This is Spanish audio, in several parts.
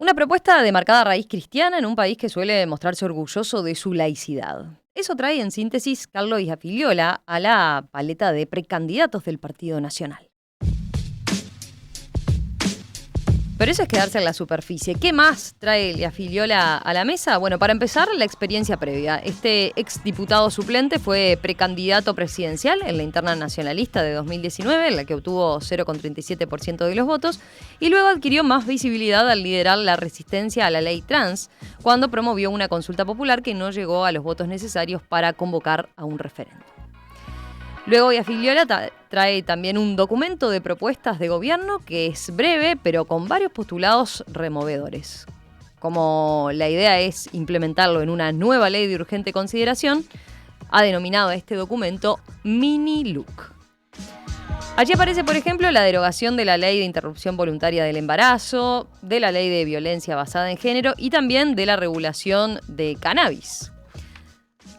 Una propuesta de marcada raíz cristiana en un país que suele mostrarse orgulloso de su laicidad. Eso trae en síntesis Carlos Iafigliola a la paleta de precandidatos del Partido Nacional. Pero eso es quedarse en la superficie. ¿Qué más trae Iafigliola a la mesa? Bueno, para empezar, la experiencia previa. Este exdiputado suplente fue precandidato presidencial en la interna nacionalista de 2019, en la que obtuvo 0,37% de los votos, y luego adquirió más visibilidad al liderar la resistencia a la ley trans, cuando promovió una consulta popular que no llegó a los votos necesarios para convocar a un referéndum. Luego Iafigliola trae también un documento de propuestas de gobierno que es breve, pero con varios postulados removedores. Como la idea es implementarlo en una nueva ley de urgente consideración, ha denominado a este documento Mini LUC. Allí aparece, por ejemplo, la derogación de la ley de interrupción voluntaria del embarazo, de la ley de violencia basada en género y también de la regulación de cannabis.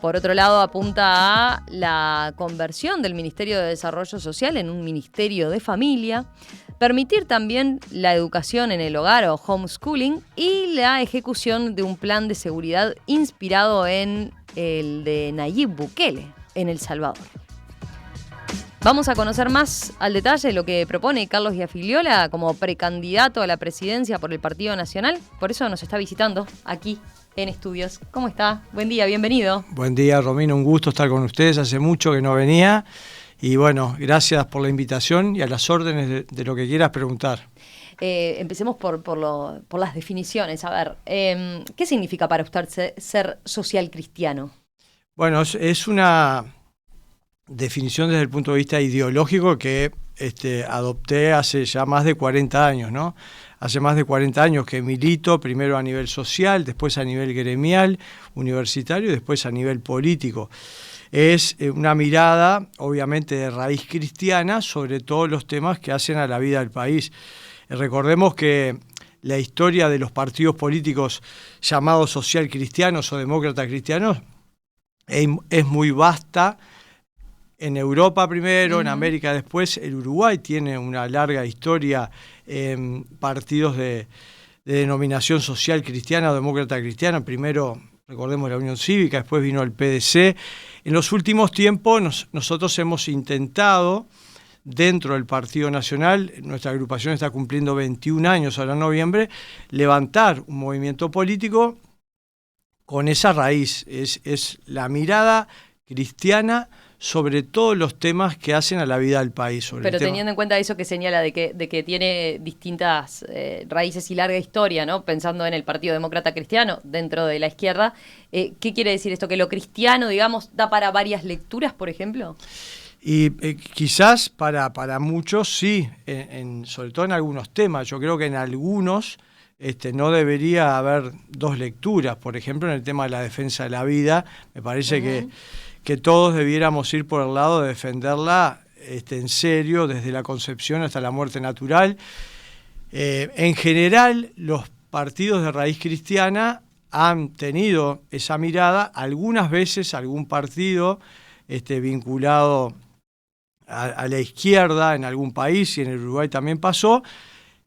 Por otro lado, apunta a la conversión del Ministerio de Desarrollo Social en un Ministerio de Familia, permitir también la educación en el hogar o homeschooling y la ejecución de un plan de seguridad inspirado en el de Nayib Bukele en El Salvador. Vamos a conocer más al detalle lo que propone Carlos Iafigliola como precandidato a la presidencia por el Partido Nacional. Por eso nos está visitando aquí en estudios. ¿Cómo está? Buen día, bienvenido. Buen día, Romina, un gusto estar con ustedes. Hace mucho que no venía y bueno, gracias por la invitación y a las órdenes de lo que quieras preguntar. Empecemos por las definiciones. A ver, ¿qué significa para usted ser social cristiano? Bueno, es una definición desde el punto de vista ideológico que adopté hace ya más de 40 años, ¿no? Hace más de 40 años que milito, primero a nivel social, después a nivel gremial, universitario y después a nivel político. Es una mirada, obviamente, de raíz cristiana sobre todos los temas que hacen a la vida del país. Recordemos que la historia de los partidos políticos llamados social cristianos o demócratas cristianos es muy vasta. En Europa primero, en América después. El Uruguay tiene una larga historia en partidos de denominación social cristiana o demócrata cristiana. Primero, recordemos, la Unión Cívica, después vino el PDC. En los últimos tiempos nosotros hemos intentado, dentro del Partido Nacional, nuestra agrupación está cumpliendo 21 años ahora en noviembre, levantar un movimiento político con esa raíz. Es la mirada cristiana sobre todos los temas que hacen a la vida del país. Pero teniendo en cuenta eso que señala de que tiene distintas raíces y larga historia, ¿no? Pensando en el Partido Demócrata Cristiano dentro de la izquierda, ¿qué quiere decir esto? ¿Que lo cristiano, digamos, da para varias lecturas, por ejemplo? Y quizás para muchos sí, sobre todo en algunos temas. Yo creo que en algunos no debería haber dos lecturas. Por ejemplo, en el tema de la defensa de la vida, me parece que todos debiéramos ir por el lado de defenderla en serio, desde la concepción hasta la muerte natural. En general, los partidos de raíz cristiana han tenido esa mirada. Algunas veces algún partido vinculado a la izquierda en algún país, y en el Uruguay también pasó,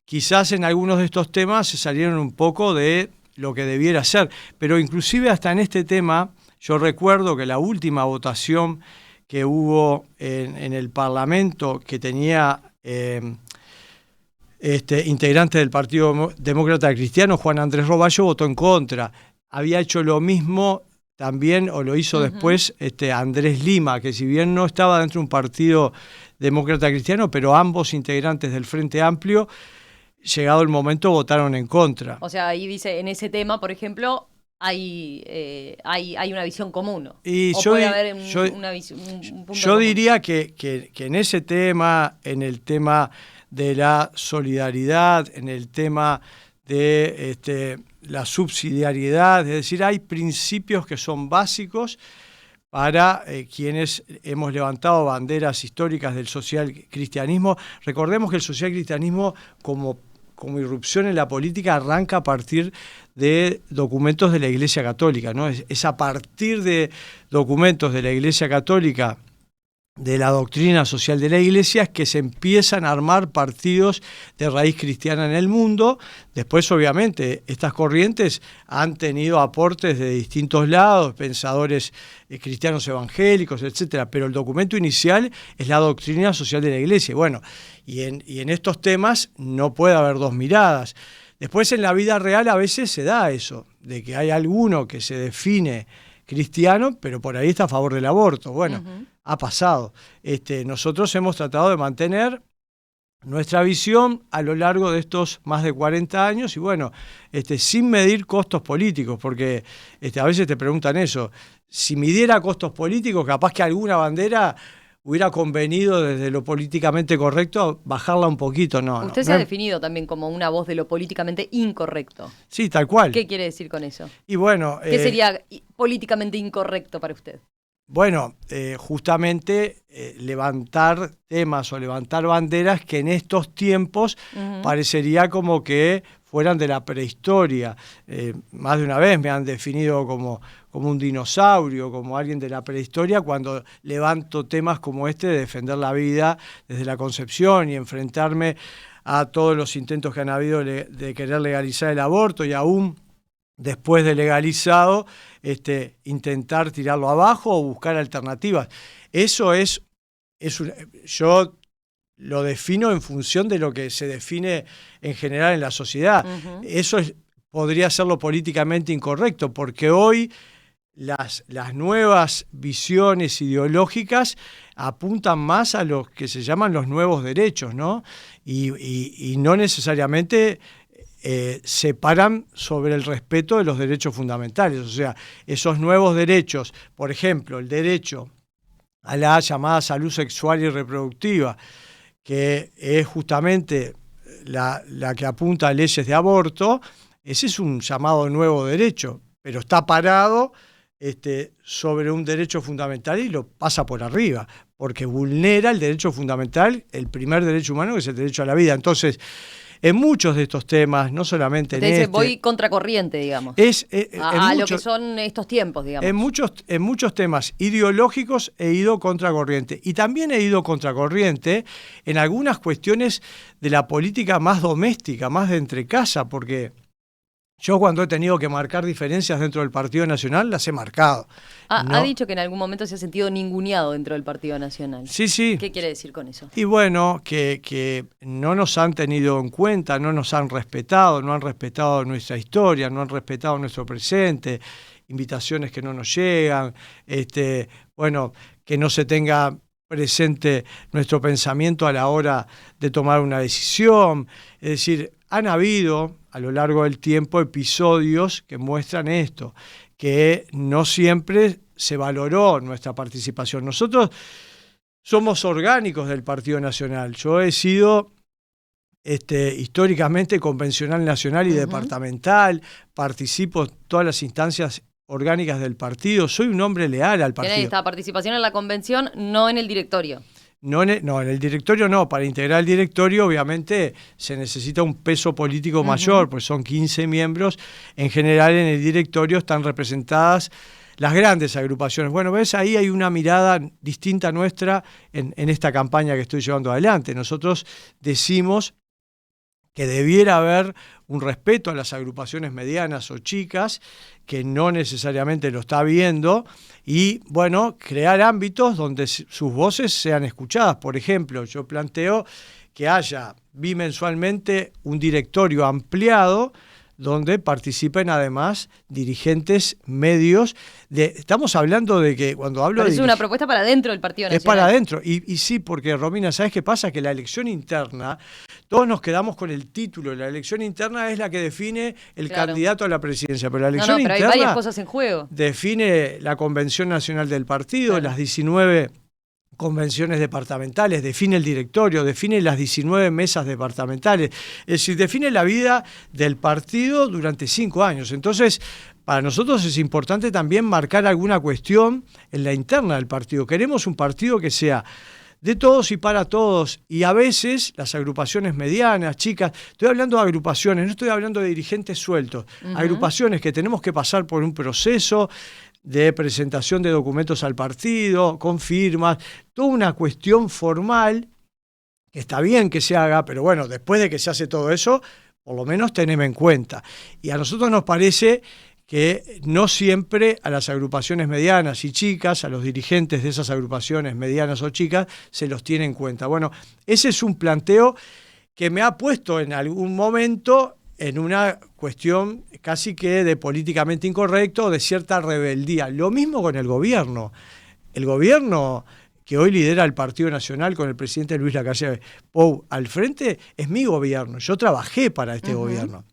quizás en algunos de estos temas se salieron un poco de lo que debiera ser. Pero inclusive hasta en este tema, yo recuerdo que la última votación que hubo en el Parlamento, que tenía integrante del Partido Demócrata Cristiano, Juan Andrés Roballo, votó en contra. Había hecho lo mismo también, o lo hizo después, Andrés Lima, que si bien no estaba dentro de un Partido Demócrata Cristiano, pero ambos integrantes del Frente Amplio, llegado el momento, votaron en contra. O sea, ahí dice, en ese tema, por ejemplo, hay una visión común, ¿no? Y ¿O puede haber un punto yo común? diría que en ese tema, en el tema de la solidaridad, en el tema de la subsidiariedad, es decir, hay principios que son básicos para quienes hemos levantado banderas históricas del social cristianismo. Recordemos que el social cristianismo como irrupción en la política arranca a partir de documentos de la Iglesia Católica, ¿no? Es a partir de documentos de la Iglesia Católica de la doctrina social de la Iglesia es que se empiezan a armar partidos de raíz cristiana en el mundo. Después, obviamente, estas corrientes han tenido aportes de distintos lados, pensadores cristianos evangélicos, etcétera, pero el documento inicial es la doctrina social de la Iglesia. Bueno, y en estos temas no puede haber dos miradas. Después, en la vida real a veces se da eso, de que hay alguno que se define cristiano, pero por ahí está a favor del aborto. Bueno, ha pasado. Nosotros hemos tratado de mantener nuestra visión a lo largo de estos más de 40 años y bueno, sin medir costos políticos, porque a veces te preguntan eso. Si midiera costos políticos, capaz que alguna bandera hubiera convenido desde lo políticamente correcto bajarla un poquito. Usted se ha definido también como una voz de lo políticamente incorrecto. Sí, tal cual. ¿Qué quiere decir con eso? Y bueno, ¿qué sería políticamente incorrecto para usted? Bueno, justamente levantar temas o levantar banderas que en estos tiempos parecería como que fueran de la prehistoria. Más de una vez me han definido como un dinosaurio, como alguien de la prehistoria, cuando levanto temas como de defender la vida desde la concepción y enfrentarme a todos los intentos que han habido de querer legalizar el aborto y aún después de legalizado, intentar tirarlo abajo o buscar alternativas. Eso yo lo defino en función de lo que se define en general en la sociedad. Eso podría ser lo políticamente incorrecto, porque hoy las nuevas visiones ideológicas apuntan más a lo que se llaman los nuevos derechos, ¿no? Y no necesariamente se paran sobre el respeto de los derechos fundamentales. O sea, esos nuevos derechos, por ejemplo, el derecho a la llamada salud sexual y reproductiva, que es justamente la que apunta a leyes de aborto, ese es un llamado nuevo derecho, pero está parado sobre un derecho fundamental y lo pasa por arriba, porque vulnera el derecho fundamental, el primer derecho humano, que es el derecho a la vida. Entonces, en muchos de estos temas, no solamente usted dice, voy contracorriente, digamos. A lo que son estos tiempos, digamos. En muchos temas ideológicos he ido contracorriente. Y también he ido contracorriente en algunas cuestiones de la política más doméstica, más de entrecasa, porque yo cuando he tenido que marcar diferencias dentro del Partido Nacional, las he marcado. Ha dicho que en algún momento se ha sentido ninguneado dentro del Partido Nacional. Sí. ¿Qué quiere decir con eso? Y bueno, que no nos han tenido en cuenta, no nos han respetado, no han respetado nuestra historia, no han respetado nuestro presente, invitaciones que no nos llegan, que no se tenga presente nuestro pensamiento a la hora de tomar una decisión. Es decir, han habido a lo largo del tiempo episodios que muestran esto, que no siempre se valoró nuestra participación. Nosotros somos orgánicos del Partido Nacional. Yo he sido históricamente convencional nacional y departamental, participo en todas las instancias orgánicas del partido, soy un hombre leal al partido. ¿Tiene esta participación en la convención, no en el directorio? No, en el directorio no. Para integrar el directorio obviamente se necesita un peso político mayor, pues son 15 miembros. En general en el directorio están representadas las grandes agrupaciones. Bueno, ves, ahí hay una mirada distinta nuestra en esta campaña que estoy llevando adelante. Nosotros decimos que debiera haber un respeto a las agrupaciones medianas o chicas, que no necesariamente lo está viendo, y bueno, crear ámbitos donde sus voces sean escuchadas. Por ejemplo, yo planteo que haya bimensualmente un directorio ampliado donde participen además dirigentes medios. Estamos hablando de que cuando hablo Pero es una propuesta para dentro del Partido Nacional. Es para adentro. Y sí, porque Romina, ¿sabes qué pasa? Que la elección interna, todos nos quedamos con el título. La elección interna es la que define el candidato a la presidencia. Pero la elección pero interna hay varias cosas en juego. Define la Convención Nacional del Partido, las 19 convenciones departamentales, define el directorio, define las 19 mesas departamentales, es decir, define la vida del partido durante 5 años. Entonces, para nosotros es importante también marcar alguna cuestión en la interna del partido. Queremos un partido que sea de todos y para todos, y a veces las agrupaciones medianas, chicas, estoy hablando de agrupaciones, no estoy hablando de dirigentes sueltos, agrupaciones que tenemos que pasar por un proceso de presentación de documentos al partido, con firmas, toda una cuestión formal, que está bien que se haga, pero bueno, después de que se hace todo eso, por lo menos tenemos en cuenta. Y a nosotros nos parece que no siempre a las agrupaciones medianas y chicas, a los dirigentes de esas agrupaciones medianas o chicas, se los tiene en cuenta. Bueno, ese es un planteo que me ha puesto en algún momento en una cuestión casi que de políticamente incorrecto o de cierta rebeldía. Lo mismo con el gobierno. El gobierno que hoy lidera el Partido Nacional con el presidente Luis Lacalle Pou al frente es mi gobierno. Yo trabajé para este gobierno.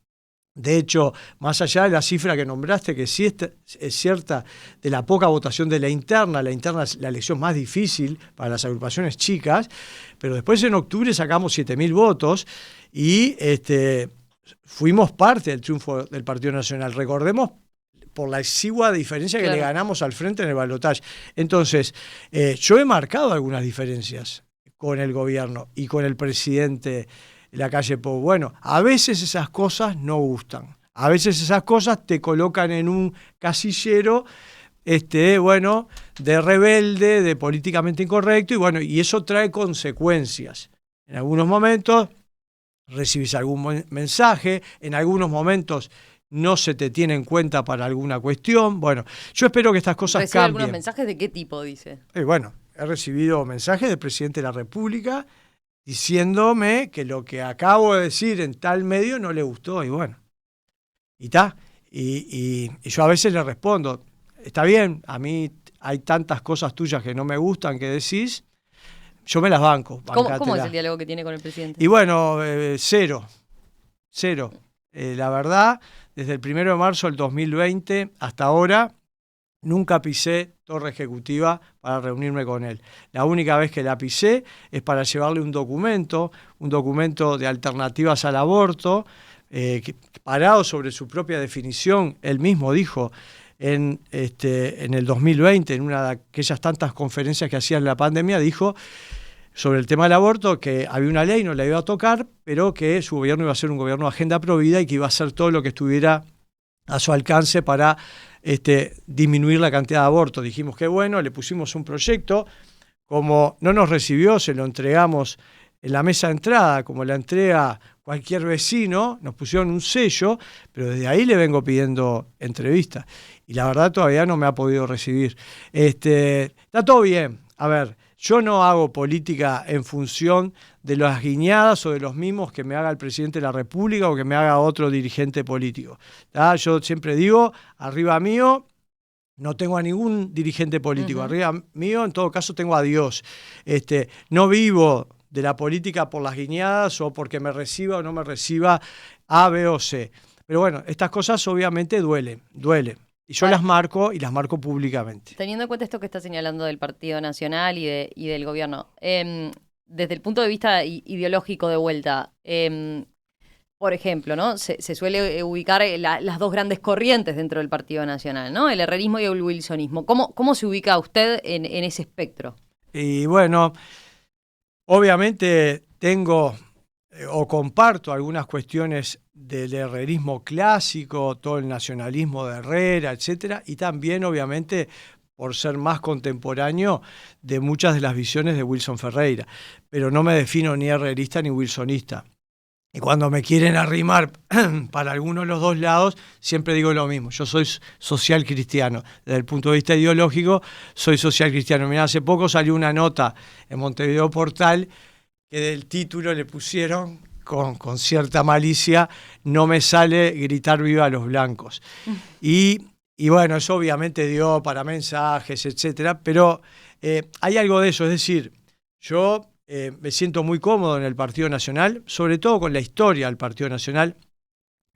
De hecho, más allá de la cifra que nombraste, que sí es cierta, de la poca votación de la interna es la elección más difícil para las agrupaciones chicas, pero después en octubre sacamos 7.000 votos y fuimos parte del triunfo del Partido Nacional. Recordemos por la exigua diferencia que le ganamos al frente en el balotaje. Entonces, yo he marcado algunas diferencias con el gobierno y con el presidente Lacalle Pou. Bueno, a veces esas cosas no gustan. A veces esas cosas te colocan en un casillero de rebelde, de políticamente incorrecto, y eso trae consecuencias. En algunos momentos recibís algún mensaje, en algunos momentos no se te tiene en cuenta para alguna cuestión. Bueno, yo espero que estas cosas ¿Recibe cambien. algunos mensajes de qué tipo, dice? He recibido mensajes del presidente de la República diciéndome que lo que acabo de decir en tal medio no le gustó, y bueno, y está. Y yo a veces le respondo, está bien, a mí hay tantas cosas tuyas que no me gustan que decís, yo me las banco. ¿Cómo es el diálogo que tiene con el presidente? Y bueno, cero. La verdad, desde el 1 de marzo del 2020 hasta ahora, nunca pisé torre ejecutiva para reunirme con él. La única vez que la pisé es para llevarle un documento de alternativas al aborto, parado sobre su propia definición. Él mismo dijo en el 2020, en una de aquellas tantas conferencias que hacía en la pandemia, dijo sobre el tema del aborto que había una ley, no la iba a tocar, pero que su gobierno iba a ser un gobierno de agenda provida y que iba a hacer todo lo que estuviera a su alcance para disminuir la cantidad de abortos. Dijimos que bueno, le pusimos un proyecto, como no nos recibió, se lo entregamos en la mesa de entrada, como la entrega cualquier vecino, nos pusieron un sello, pero desde ahí le vengo pidiendo entrevistas y la verdad todavía no me ha podido recibir. Está todo bien, a ver, yo no hago política en función de las guiñadas o de los mimos que me haga el presidente de la República o que me haga otro dirigente político. Yo siempre digo, arriba mío no tengo a ningún dirigente político, arriba mío en todo caso tengo a Dios. No vivo de la política por las guiñadas o porque me reciba o no me reciba A, B o C. Pero bueno, estas cosas obviamente duelen. Y yo las marco públicamente. Teniendo en cuenta esto que está señalando del Partido Nacional y del gobierno, desde el punto de vista ideológico de vuelta, por ejemplo, ¿no? Se suele ubicar las dos grandes corrientes dentro del Partido Nacional, ¿no? El herrerismo y el wilsonismo. ¿Cómo se ubica usted en ese espectro? Y bueno, obviamente tengo o comparto algunas cuestiones del herrerismo clásico, todo el nacionalismo de Herrera, etcétera, y también obviamente por ser más contemporáneo de muchas de las visiones de Wilson Ferreira, pero no me defino ni herrerista ni wilsonista. Y cuando me quieren arrimar para alguno de los dos lados, siempre digo lo mismo, yo soy social cristiano, desde el punto de vista ideológico soy social cristiano. Mirá, hace poco salió una nota en Montevideo Portal que del título le pusieron con cierta malicia, no me sale gritar viva a los blancos. Y bueno, eso obviamente dio para mensajes, etcétera, pero hay algo de eso, es decir, yo me siento muy cómodo en el Partido Nacional, sobre todo con la historia del Partido Nacional,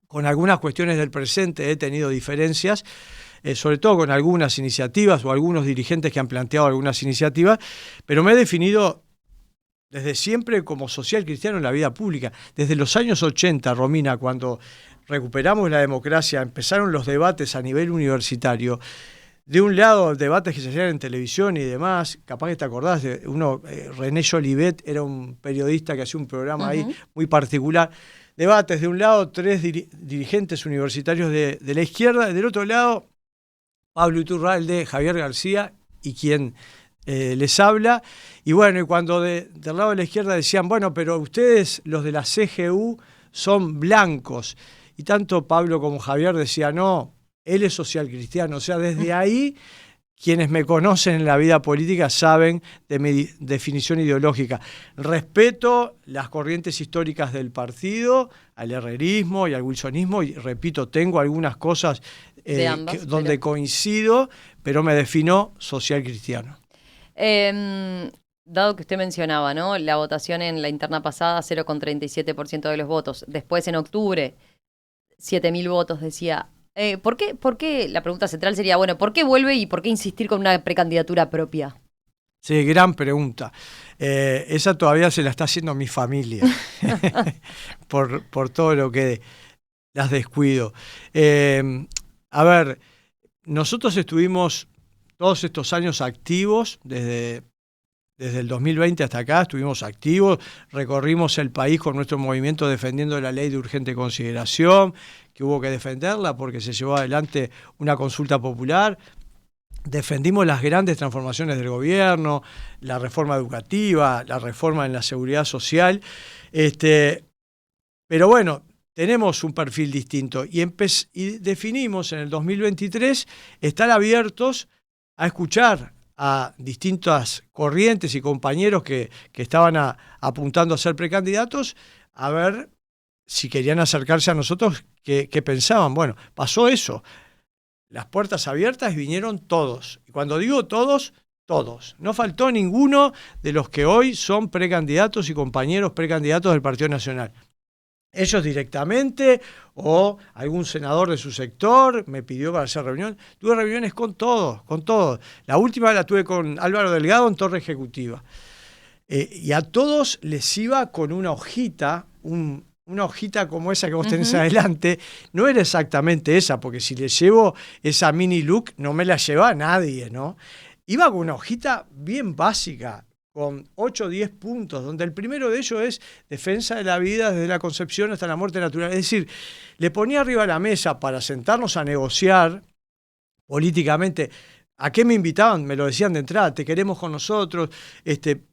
con algunas cuestiones del presente he tenido diferencias, sobre todo con algunas iniciativas o algunos dirigentes que han planteado algunas iniciativas, pero me he definido desde siempre como social cristiano en la vida pública. Desde los años 80, Romina, cuando recuperamos la democracia, empezaron los debates a nivel universitario. De un lado, debates que se hacían en televisión y demás, capaz que te acordás de uno, René Jolivet era un periodista que hacía un programa ahí muy particular. Debates, de un lado, 3 dirigentes universitarios de la izquierda, y del otro lado, Pablo Iturralde, Javier García y quien les habla. Y bueno, y cuando del lado de la izquierda decían, bueno, pero ustedes, los de la CGU, son blancos. Y tanto Pablo como Javier decían, no, él es socialcristiano. O sea, desde ahí, quienes me conocen en la vida política saben de mi definición ideológica. Respeto las corrientes históricas del partido, al herrerismo y al wilsonismo, y repito, tengo algunas cosas donde coincido, pero me defino social cristiano. Dado que usted mencionaba, ¿no?, la votación en la interna pasada, 0,37% de los votos. Después, en octubre, 7.000 votos, decía. ¿Por qué? La pregunta central sería, bueno, ¿por qué vuelve y por qué insistir con una precandidatura propia? Sí, gran pregunta. Esa todavía se la está haciendo mi familia, por todo lo que las descuido. A ver, nosotros estuvimos todos estos años activos, desde el 2020 hasta acá estuvimos activos, recorrimos el país con nuestro movimiento defendiendo la ley de urgente consideración, que hubo que defenderla porque se llevó adelante una consulta popular. Defendimos las grandes transformaciones del gobierno, la reforma educativa, la reforma en la seguridad social. Pero bueno, tenemos un perfil distinto y definimos en el 2023 estar abiertos a escuchar a distintas corrientes y compañeros que estaban apuntando a ser precandidatos, a ver si querían acercarse a nosotros, qué pensaban. Bueno, pasó eso. Las puertas abiertas y vinieron todos. Y cuando digo todos, todos. No faltó ninguno de los que hoy son precandidatos y compañeros precandidatos del Partido Nacional. Ellos directamente o algún senador de su sector me pidió para hacer reunión. Tuve reuniones con todos, con todos. La última la tuve con Álvaro Delgado en Torre Ejecutiva. Y a todos les iba con una hojita, una hojita como esa que vos tenés adelante. No era exactamente esa, porque si le llevo esa mini look no me la lleva nadie, ¿no? Iba con una hojita bien básica, con 8 o 10 puntos, donde el primero de ellos es defensa de la vida desde la concepción hasta la muerte natural. Es decir, le ponía arriba de la mesa para sentarnos a negociar políticamente. ¿A qué me invitaban? Me lo decían de entrada, te queremos con nosotros,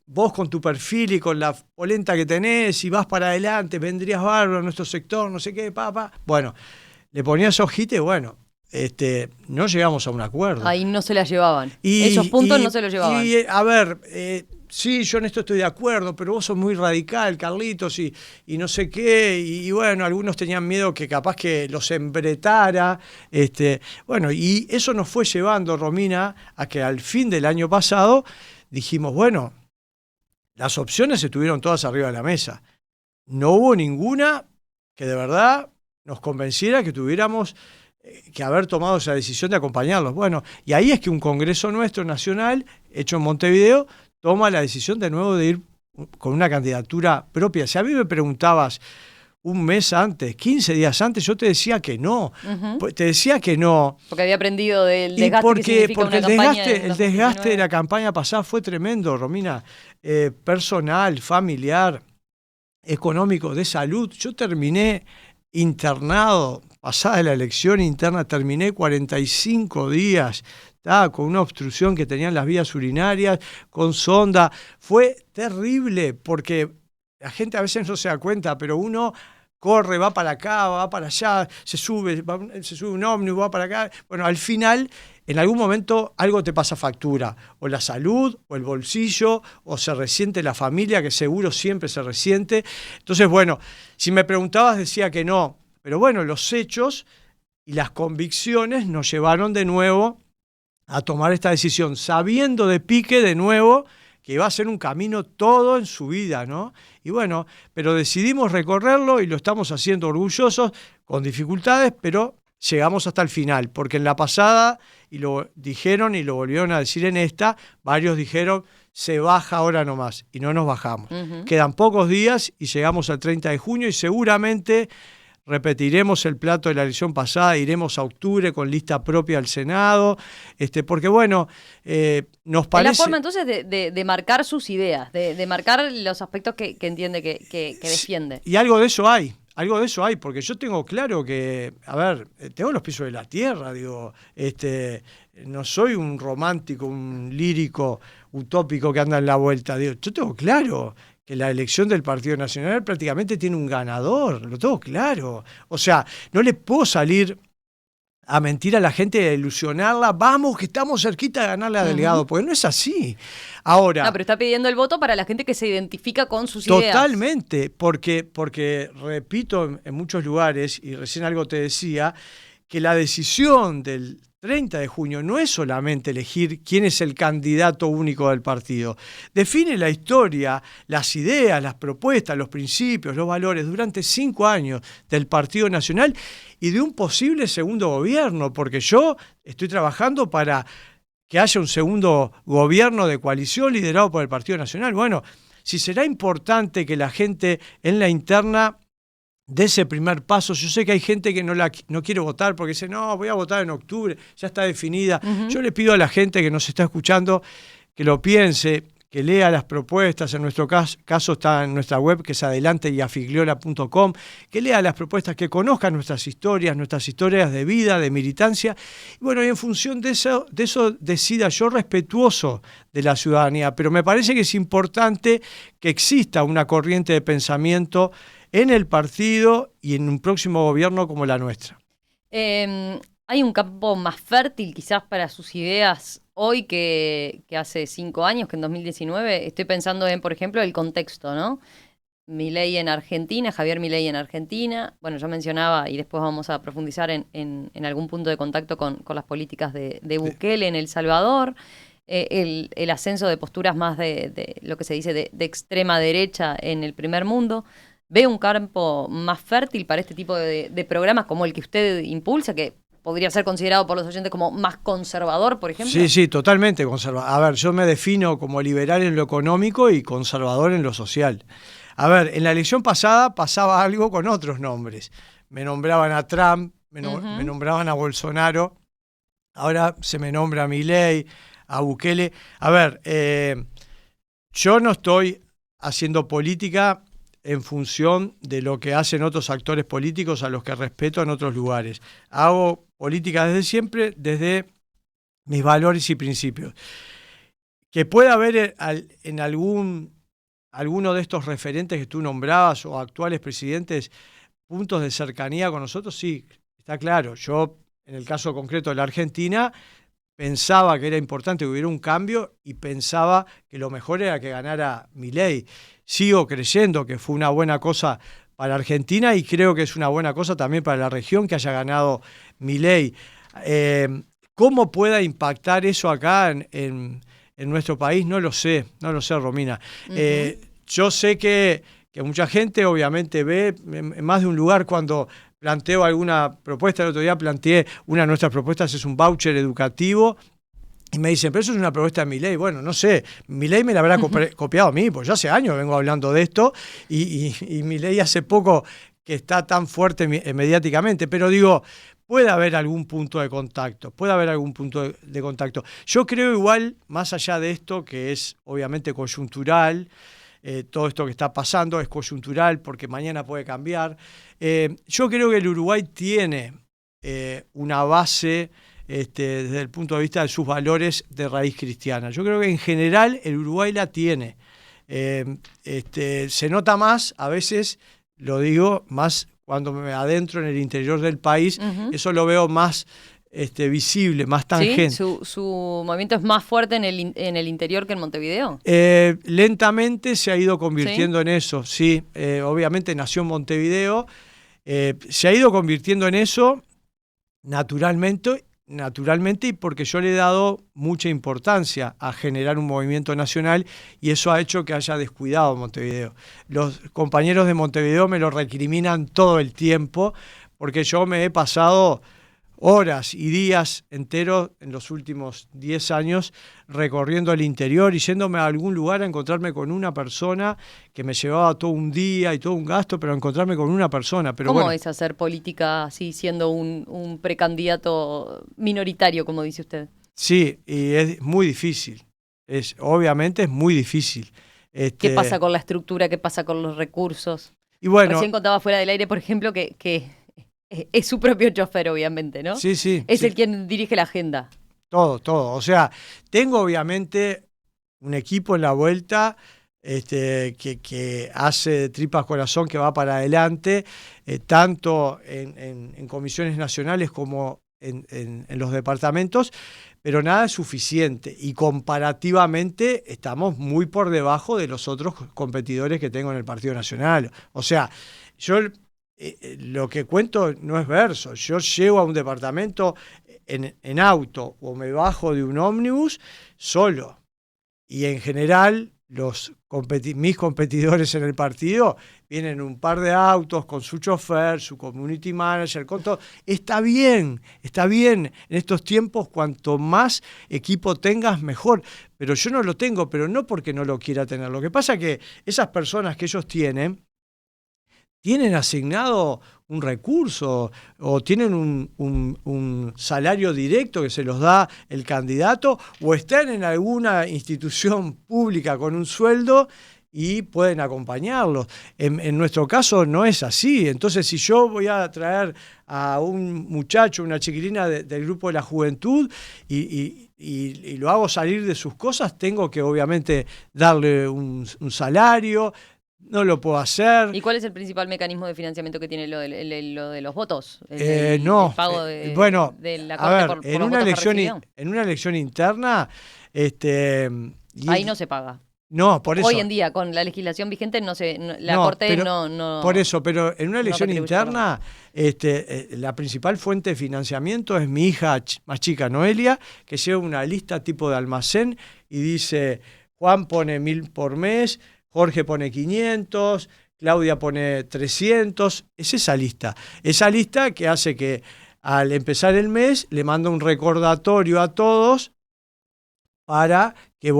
vos con tu perfil y con la polenta que tenés, y vas para adelante, vendrías bárbaro a nuestro sector, no sé qué, papá. Bueno, le ponías hojita y bueno, no llegamos a un acuerdo. Ahí no se la llevaban. Esos puntos no se los llevaban. Y a ver, sí, yo en esto estoy de acuerdo, pero vos sos muy radical, Carlitos, y no sé qué, y bueno, algunos tenían miedo que capaz que los embretara, bueno, y eso nos fue llevando, Romina, a que al fin del año pasado dijimos, bueno, las opciones estuvieron todas arriba de la mesa. No hubo ninguna que de verdad nos convenciera que tuviéramos que haber tomado esa decisión de acompañarlos. Bueno, y ahí es que un congreso nuestro nacional, hecho en Montevideo, toma la decisión de nuevo de ir con una candidatura propia. Si a mí me preguntabas un mes antes, 15 días antes, yo te decía que no. Te decía que no. Porque había aprendido del desgaste que significa una campaña. El desgaste de la campaña pasada fue tremendo, Romina. Personal, familiar, económico, de salud. Yo terminé internado, pasada la elección interna, terminé 45 días con una obstrucción que tenían las vías urinarias, con sonda. Fue terrible porque la gente a veces no se da cuenta, pero uno corre, va para acá, va para allá, se sube un ómnibus, va para acá. Bueno, al final, en algún momento algo te pasa factura, o la salud, o el bolsillo, o se resiente la familia, que seguro siempre se resiente. Entonces, bueno, si me preguntabas decía que no, pero bueno, los hechos y las convicciones nos llevaron de nuevo a tomar esta decisión, sabiendo de pique de nuevo que iba a ser un camino todo en su vida, ¿no? Y bueno, pero decidimos recorrerlo y lo estamos haciendo orgullosos, con dificultades, pero llegamos hasta el final, porque en la pasada, y lo dijeron y lo volvieron a decir en esta, varios dijeron, se baja ahora nomás, y no nos bajamos. Quedan pocos días y llegamos al 30 de junio y seguramente repetiremos el plato de la elección pasada, iremos a octubre con lista propia al Senado, porque bueno, nos parece... Es la forma entonces de marcar sus ideas, de marcar los aspectos que entiende que defiende. Y algo de eso hay, algo de eso hay, porque yo tengo claro que, a ver, tengo los pies sobre la tierra, digo, no soy un romántico, un lírico utópico que anda en la vuelta, digo, yo tengo claro que la elección del Partido Nacional prácticamente tiene un ganador, lo tengo claro. O sea, no le puedo salir a mentir a la gente y a ilusionarla, vamos que estamos cerquita de ganarle a Delgado, porque no es así. Ahora, no, pero está pidiendo el voto para la gente que se identifica con sus ideas. Totalmente, porque repito en muchos lugares, y recién algo te decía, que la decisión del 30 de junio no es solamente elegir quién es el candidato único del partido. Define la historia, las ideas, las propuestas, los principios, los valores durante 5 años del Partido Nacional y de un posible segundo gobierno, porque yo estoy trabajando para que haya un segundo gobierno de coalición liderado por el Partido Nacional. Bueno, si será importante que la gente en la interna de ese primer paso. Yo sé que hay gente que no quiere votar porque dice, no, voy a votar en octubre, ya está definida. Yo le pido a la gente que nos está escuchando que lo piense, que lea las propuestas. En nuestro caso está en nuestra web, que es adelanteyafiliola.com, que lea las propuestas, que conozca nuestras historias de vida, de militancia. Y bueno, y en función de eso decida. Yo respetuoso de la ciudadanía, pero me parece que es importante que exista una corriente de pensamiento en el partido y en un próximo gobierno como la nuestra. ¿Hay un campo más fértil quizás para sus ideas hoy que hace 5 años, que en 2019? Estoy pensando en, por ejemplo, el contexto, ¿no? Milei en Argentina, Javier Milei en Argentina. Bueno, yo mencionaba, y después vamos a profundizar en algún punto de contacto con las políticas de Bukele en El Salvador. El ascenso de posturas más de lo que se dice de extrema derecha en el primer mundo. ¿Ve un campo más fértil para este tipo de programas como el que usted impulsa, que podría ser considerado por los oyentes como más conservador, por ejemplo? Sí, totalmente conservador. A ver, yo me defino como liberal en lo económico y conservador en lo social. A ver, en la elección pasada pasaba algo con otros nombres. Me nombraban a Trump, me nombraban a Bolsonaro, ahora se me nombra a Milei, a Bukele. A ver, yo no estoy haciendo política en función de lo que hacen otros actores políticos a los que respeto en otros lugares. Hago política desde siempre, desde mis valores y principios. Que pueda haber en alguno de estos referentes que tú nombrabas o actuales presidentes puntos de cercanía con nosotros, sí, está claro. Yo, en el caso concreto de la Argentina, pensaba que era importante que hubiera un cambio y pensaba que lo mejor era que ganara Milei. Sigo creyendo que fue una buena cosa para Argentina y creo que es una buena cosa también para la región que haya ganado Milei. ¿Cómo pueda impactar eso acá en nuestro país? No lo sé, Romina. Yo sé que mucha gente obviamente ve en más de un lugar cuando planteo alguna propuesta. El otro día planteé una de nuestras propuestas, es un voucher educativo. Y me dicen, pero eso es una propuesta de Milei. Bueno, no sé, Milei me la habrá copiado a mí, pues yo hace años vengo hablando de esto y Milei hace poco que está tan fuerte mediáticamente, pero digo, puede haber algún punto de contacto, Yo creo igual, más allá de esto, que es obviamente coyuntural, todo esto que está pasando es coyuntural porque mañana puede cambiar. Yo creo que el Uruguay tiene una base desde el punto de vista de sus valores de raíz cristiana. Yo creo que en general el Uruguay la tiene. Se nota más, a veces, lo digo, más cuando me adentro en el interior del país, eso lo veo más visible, más tangente. ¿Sí? ¿Su movimiento es más fuerte en el interior que en Montevideo? Lentamente se ha ido convirtiendo en eso, sí. Obviamente nació en Montevideo, se ha ido convirtiendo en eso naturalmente y porque yo le he dado mucha importancia a generar un movimiento nacional y eso ha hecho que haya descuidado Montevideo. Los compañeros de Montevideo me lo recriminan todo el tiempo porque yo me he pasado horas y días enteros en los últimos 10 años recorriendo el interior y yéndome a algún lugar a encontrarme con una persona que me llevaba todo un día y todo un gasto, pero a encontrarme con una persona. Pero ¿Cómo es hacer política así, siendo un precandidato minoritario, como dice usted? Sí, y es muy difícil. Obviamente es muy difícil. ¿Qué pasa con la estructura? ¿Qué pasa con los recursos? Y bueno, recién contaba fuera del aire, por ejemplo, que es su propio chofer, obviamente, ¿no? Sí, sí. Es sí. el quien dirige la agenda. Todo. O sea, tengo obviamente un equipo en la vuelta que hace de tripas corazón, que va para adelante, tanto en comisiones nacionales como en los departamentos, pero nada es suficiente. Y comparativamente estamos muy por debajo de los otros competidores que tengo en el Partido Nacional. O sea, yo lo que cuento no es verso. Yo llego a un departamento en auto o me bajo de un ómnibus solo. Y en general, mis competidores en el partido vienen en un par de autos con su chofer, su community manager, con todo. Está bien. En estos tiempos, cuanto más equipo tengas, mejor. Pero yo no lo tengo, pero no porque no lo quiera tener. Lo que pasa es que esas personas que ellos tienen asignado un recurso o tienen un salario directo que se los da el candidato, o están en alguna institución pública con un sueldo y pueden acompañarlos. En nuestro caso no es así. Entonces, si yo voy a traer a un muchacho, una chiquilina del grupo de la juventud y lo hago salir de sus cosas, tengo que obviamente darle un salario. No lo puedo hacer. ¿Y cuál es el principal mecanismo de financiamiento que tiene lo de los votos? No, el pago de, bueno, de la a Corte ver, por los votos que recibió. en una elección interna, Ahí no se paga. No, por eso. Hoy en día, con la legislación vigente, la Corte pero, no. Por eso, pero en una elección no interna, la principal fuente de financiamiento es mi hija más chica, Noelia, que lleva una lista tipo de almacén y dice: Juan pone 1.000 por mes, Jorge pone 500, Claudia pone 300. Es esa lista. Esa lista que hace que al empezar el mes le manda un recordatorio a todos para que,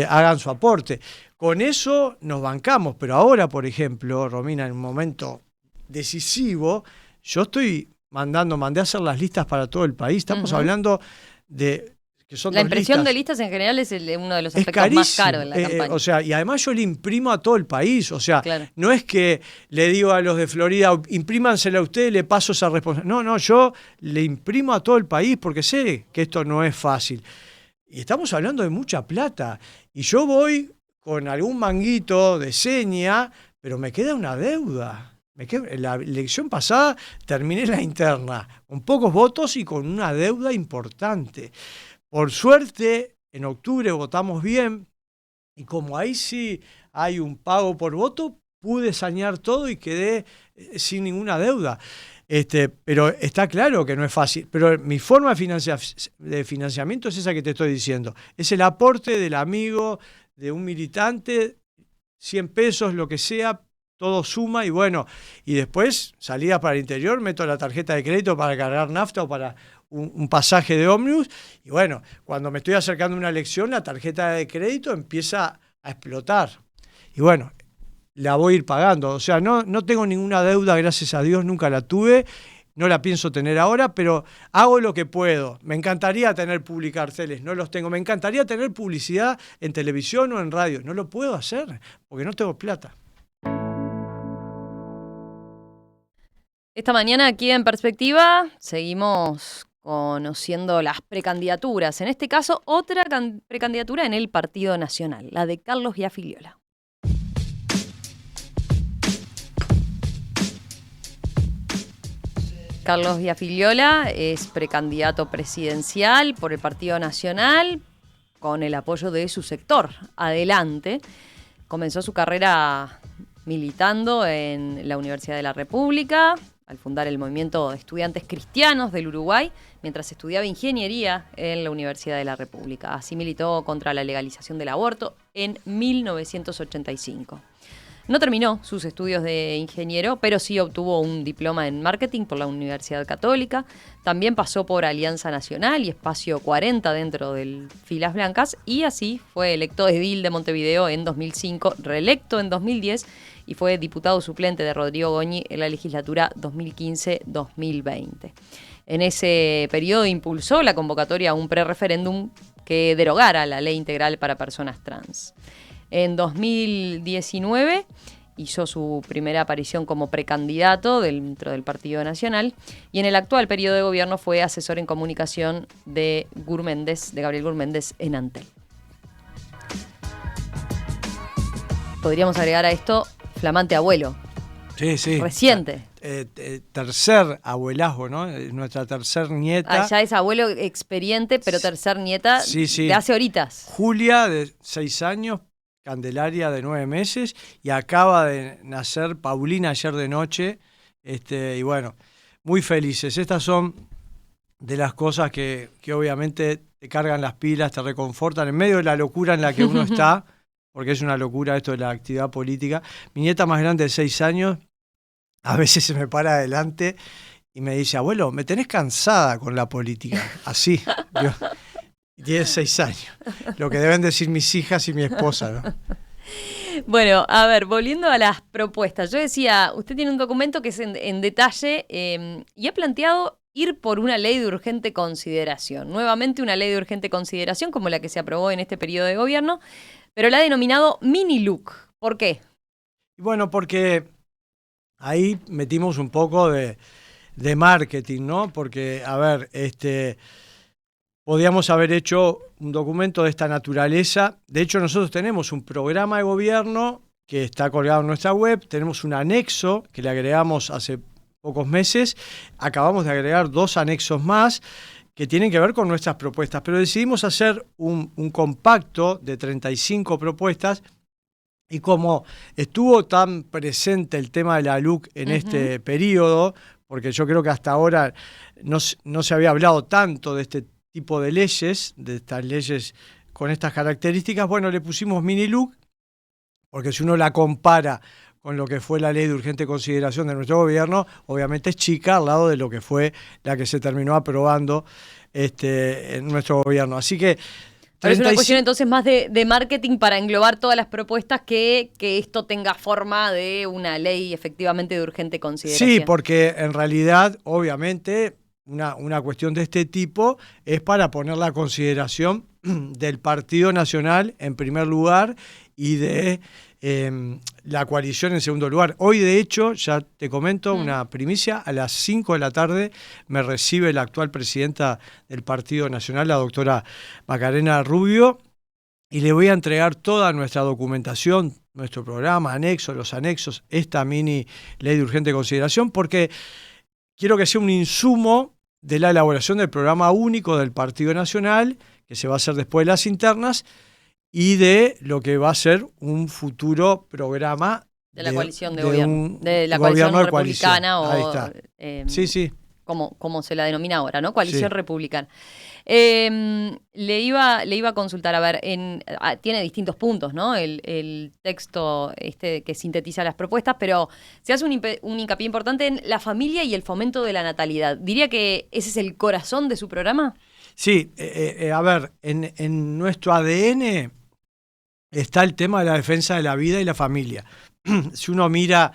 hagan su aporte. Con eso nos bancamos, pero ahora, por ejemplo, Romina, en un momento decisivo, yo mandé a hacer las listas para todo el país. Estamos hablando de que son la dos impresión listas. de listas en general es uno de los aspectos más caros en la campaña. O sea, y además yo le imprimo a todo el país. O sea, claro. No es que le digo a los de Florida, imprímansela a ustedes, le paso esa responsabilidad. No, yo le imprimo a todo el país porque sé que esto no es fácil. Y estamos hablando de mucha plata. Y yo voy con algún manguito de seña, pero me queda una deuda. En la elección pasada terminé la interna con pocos votos y con una deuda importante. Por suerte, en octubre votamos bien, y como ahí sí hay un pago por voto, pude sanear todo y quedé sin ninguna deuda. Pero está claro que no es fácil. Pero mi forma de financiamiento es esa que te estoy diciendo. Es el aporte del amigo, de un militante, 100 pesos, lo que sea, todo suma y después salidas para el interior, meto la tarjeta de crédito para cargar nafta o para un pasaje de ómnibus, y cuando me estoy acercando a una elección, la tarjeta de crédito empieza a explotar. Y la voy a ir pagando. O sea, no tengo ninguna deuda, gracias a Dios, nunca la tuve, no la pienso tener ahora, pero hago lo que puedo. Me encantaría tener publicarteles, no los tengo. Me encantaría tener publicidad en televisión o en radio. No lo puedo hacer, porque no tengo plata. Esta mañana aquí en Perspectiva seguimos conociendo las precandidaturas. En este caso, otra precandidatura en el Partido Nacional, la de Carlos Iafigliola. Carlos Iafigliola es precandidato presidencial por el Partido Nacional con el apoyo de su sector. Adelante. Comenzó su carrera militando en la Universidad de la República, al fundar el movimiento de estudiantes cristianos del Uruguay, mientras estudiaba ingeniería en la Universidad de la República. Así militó contra la legalización del aborto en 1985. No terminó sus estudios de ingeniero, pero sí obtuvo un diploma en marketing por la Universidad Católica. También pasó por Alianza Nacional y Espacio 40 dentro del Filas Blancas, y así fue electo edil de Montevideo en 2005, reelecto en 2010 y fue diputado suplente de Rodrigo Goñi en la legislatura 2015-2020. En ese periodo impulsó la convocatoria a un prereferéndum que derogara la ley integral para personas trans. En 2019 hizo su primera aparición como precandidato dentro del Partido Nacional y en el actual periodo de gobierno fue asesor en comunicación de Gabriel Gurméndez en Antel. Podríamos agregar a esto flamante abuelo. Sí, sí. Reciente. Tercer abuelazgo, ¿no? Nuestra tercer nieta. Ya es abuelo experiente, pero tercer nieta de hace horitas. Julia, de 6 años, Candelaria, de 9 meses, y acaba de nacer Paulina ayer de noche. Y bueno, muy felices. Estas son de las cosas que obviamente te cargan las pilas, te reconfortan en medio de la locura en la que uno está, porque es una locura esto de la actividad política. Mi nieta más grande de 6 años, a veces se me para adelante y me dice, abuelo, me tenés cansada con la política. Así. Tiene 6 años. Lo que deben decir mis hijas y mi esposa, ¿no? Bueno, a ver, volviendo a las propuestas. Yo decía, usted tiene un documento que es en detalle y ha planteado ir por una ley de urgente consideración. Nuevamente una ley de urgente consideración como la que se aprobó en este periodo de gobierno, pero la ha denominado mini LUC. ¿Por qué? Bueno, porque ahí metimos un poco de marketing, ¿no? Porque, a ver, podíamos haber hecho un documento de esta naturaleza. De hecho, nosotros tenemos un programa de gobierno que está colgado en nuestra web, tenemos un anexo que le agregamos hace pocos meses, acabamos de agregar 2 anexos más que tienen que ver con nuestras propuestas, pero decidimos hacer un compacto de 35 propuestas. Y como estuvo tan presente el tema de la LUC en este periodo, porque yo creo que hasta ahora no se había hablado tanto de este tipo de leyes, de estas leyes con estas características, bueno, le pusimos mini LUC, porque si uno la compara con lo que fue la ley de urgente consideración de nuestro gobierno, obviamente es chica al lado de lo que fue la que se terminó aprobando en nuestro gobierno. Así que pero es una cuestión entonces más de marketing para englobar todas las propuestas que esto tenga forma de una ley efectivamente de urgente consideración. Sí, porque en realidad, obviamente, una cuestión de este tipo es para poner la consideración del Partido Nacional en primer lugar y de la coalición en segundo lugar. Hoy, de hecho, ya te comento una primicia, a las 5 de la tarde me recibe la actual presidenta del Partido Nacional, la doctora Macarena Rubio, y le voy a entregar toda nuestra documentación, nuestro programa, los anexos, esta mini ley de urgente consideración, porque quiero que sea un insumo de la elaboración del programa único del Partido Nacional, que se va a hacer después de las internas, y de lo que va a ser un futuro programa de la coalición de gobierno, de la coalición republicana Ahí está. Sí. Como se la denomina ahora, ¿no? Coalición republicana. Le iba a consultar, a ver, tiene distintos puntos, ¿no? El texto que sintetiza las propuestas, pero se hace un hincapié importante en la familia y el fomento de la natalidad. ¿Diría que ese es el corazón de su programa? Sí, a ver, en nuestro ADN está el tema de la defensa de la vida y la familia. Si uno mira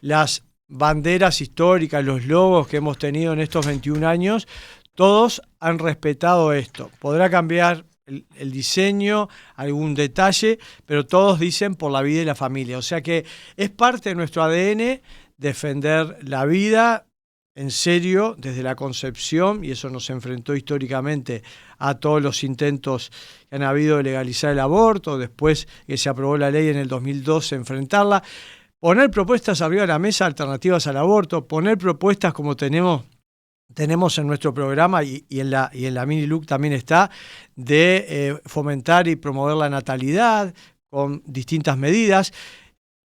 las banderas históricas, los logos que hemos tenido en estos 21 años, todos han respetado esto. Podrá cambiar el diseño, algún detalle, pero todos dicen por la vida y la familia. O sea que es parte de nuestro ADN defender la vida en serio desde la concepción, y eso nos enfrentó históricamente a todos los intentos que han habido de legalizar el aborto, después que se aprobó la ley en el 2012, enfrentarla, poner propuestas arriba de la mesa alternativas al aborto, poner propuestas como tenemos en nuestro programa y en la mini LUC también está, de fomentar y promover la natalidad con distintas medidas.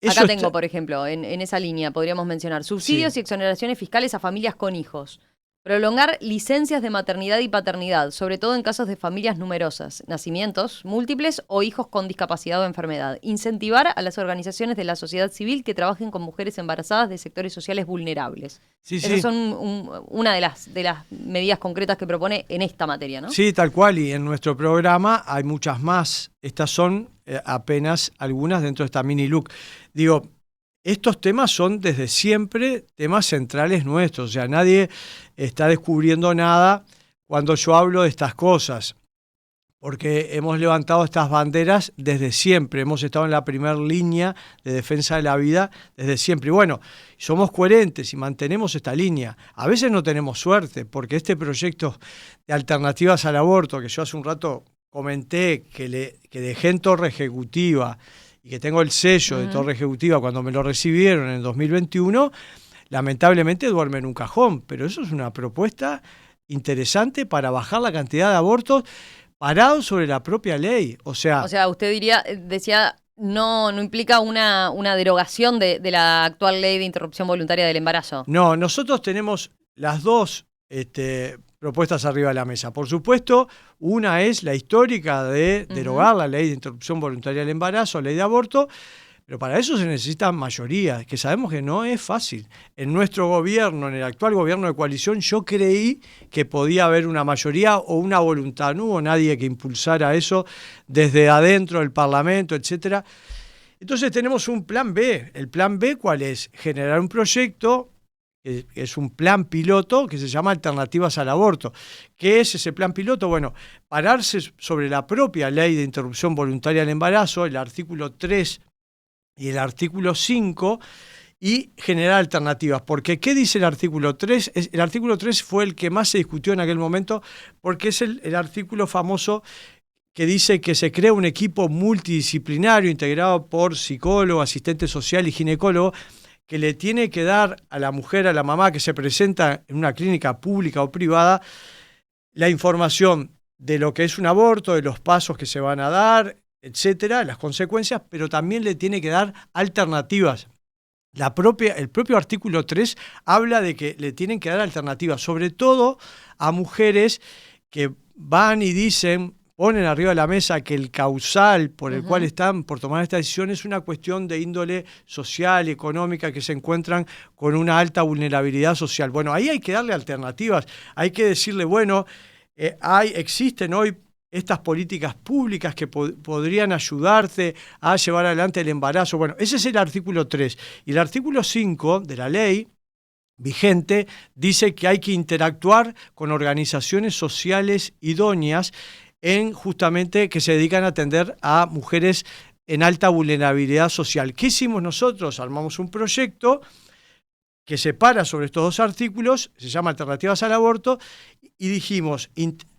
Acá tengo, por ejemplo, en esa línea podríamos mencionar subsidios y exoneraciones fiscales a familias con hijos. Prolongar licencias de maternidad y paternidad, sobre todo en casos de familias numerosas, nacimientos múltiples o hijos con discapacidad o enfermedad. Incentivar a las organizaciones de la sociedad civil que trabajen con mujeres embarazadas de sectores sociales vulnerables. Esas son una de las medidas concretas que propone en esta materia, ¿no? Sí, tal cual, y en nuestro programa hay muchas más. Estas son apenas algunas dentro de esta mini LUC. Digo, estos temas son desde siempre temas centrales nuestros, o sea, nadie está descubriendo nada cuando yo hablo de estas cosas. porque hemos levantado estas banderas desde siempre, hemos estado en la primera línea de defensa de la vida desde siempre. Y bueno, somos coherentes y mantenemos esta línea. A veces no tenemos suerte, porque este proyecto de alternativas al aborto, que yo hace un rato comenté que dejé en Torre Ejecutiva y que tengo el sello de Torre Ejecutiva cuando me lo recibieron en el 2021, lamentablemente duerme en un cajón, pero eso es una propuesta interesante para bajar la cantidad de abortos parado sobre la propia ley. O sea, usted decía, no implica una derogación de la actual ley de interrupción voluntaria del embarazo. No, nosotros tenemos las dos propuestas arriba de la mesa. Por supuesto, una es la histórica de derogar la ley de interrupción voluntaria del embarazo, ley de aborto, pero para eso se necesita mayoría, que sabemos que no es fácil. En nuestro gobierno, en el actual gobierno de coalición, yo creí que podía haber una mayoría o una voluntad. No hubo nadie que impulsara eso desde adentro del Parlamento, etcétera. Entonces tenemos un plan B. ¿El plan B cuál es? Generar un proyecto, que es un plan piloto que se llama Alternativas al Aborto. ¿Qué es ese plan piloto? Bueno, pararse sobre la propia ley de interrupción voluntaria del embarazo, el artículo 3 y el artículo 5, y generar alternativas. Porque, ¿qué dice el artículo 3? El artículo 3 fue el que más se discutió en aquel momento, porque es el artículo famoso que dice que se crea un equipo multidisciplinario integrado por psicólogo, asistente social y ginecólogo, que le tiene que dar a la mujer, a la mamá que se presenta en una clínica pública o privada, la información de lo que es un aborto, de los pasos que se van a dar, etcétera, las consecuencias, pero también le tiene que dar alternativas. El propio artículo 3 habla de que le tienen que dar alternativas, sobre todo a mujeres que van y ponen arriba de la mesa que el causal por el cual están por tomar esta decisión es una cuestión de índole social y económica, que se encuentran con una alta vulnerabilidad social. Bueno, ahí hay que darle alternativas, hay que decirle, bueno, existen hoy estas políticas públicas que podrían ayudarte a llevar adelante el embarazo. Bueno, ese es el artículo 3. Y el artículo 5 de la ley vigente dice que hay que interactuar con organizaciones sociales idóneas justamente que se dedican a atender a mujeres en alta vulnerabilidad social. ¿Qué hicimos nosotros? Armamos un proyecto que se para sobre estos dos artículos, se llama Alternativas al Aborto, y dijimos,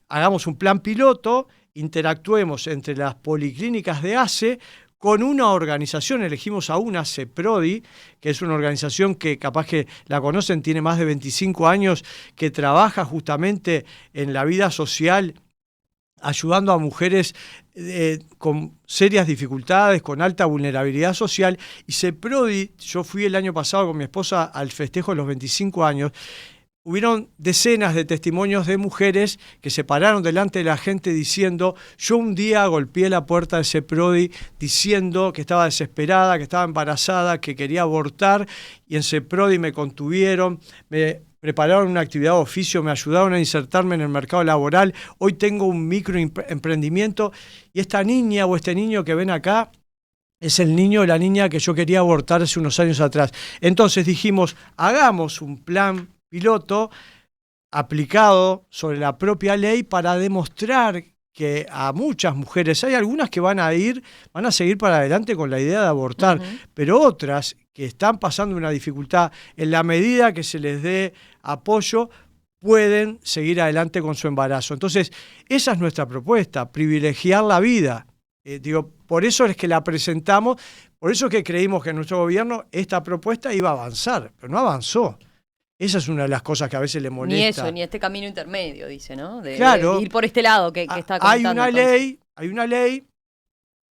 hagamos un plan piloto, interactuemos entre las policlínicas de ACE con una organización, elegimos a una, CEPRODI, que es una organización que capaz que la conocen, tiene más de 25 años, que trabaja justamente en la vida social, ayudando a mujeres con serias dificultades, con alta vulnerabilidad social. Y CEPRODI, yo fui el año pasado con mi esposa al festejo de los 25 años, hubieron decenas de testimonios de mujeres que se pararon delante de la gente diciendo, yo un día golpeé la puerta de CEPRODI diciendo que estaba desesperada, que estaba embarazada, que quería abortar, y en CEPRODI me contuvieron, me prepararon una actividad de oficio, me ayudaron a insertarme en el mercado laboral, hoy tengo un microemprendimiento, y esta niña o este niño que ven acá es el niño o la niña que yo quería abortar hace unos años atrás. Entonces dijimos, hagamos un plan piloto aplicado sobre la propia ley para demostrar que a muchas mujeres, hay algunas que van a seguir para adelante con la idea de abortar, pero otras que están pasando una dificultad, en la medida que se les dé apoyo, pueden seguir adelante con su embarazo. Entonces, esa es nuestra propuesta, privilegiar la vida. Por eso es que la presentamos, por eso es que creímos que en nuestro gobierno esta propuesta iba a avanzar, pero no avanzó. Esa es una de las cosas que a veces le molesta. Ni eso, ni este camino intermedio, dice, ¿no? Claro, de ir por este lado que está comentando. Hay una ley,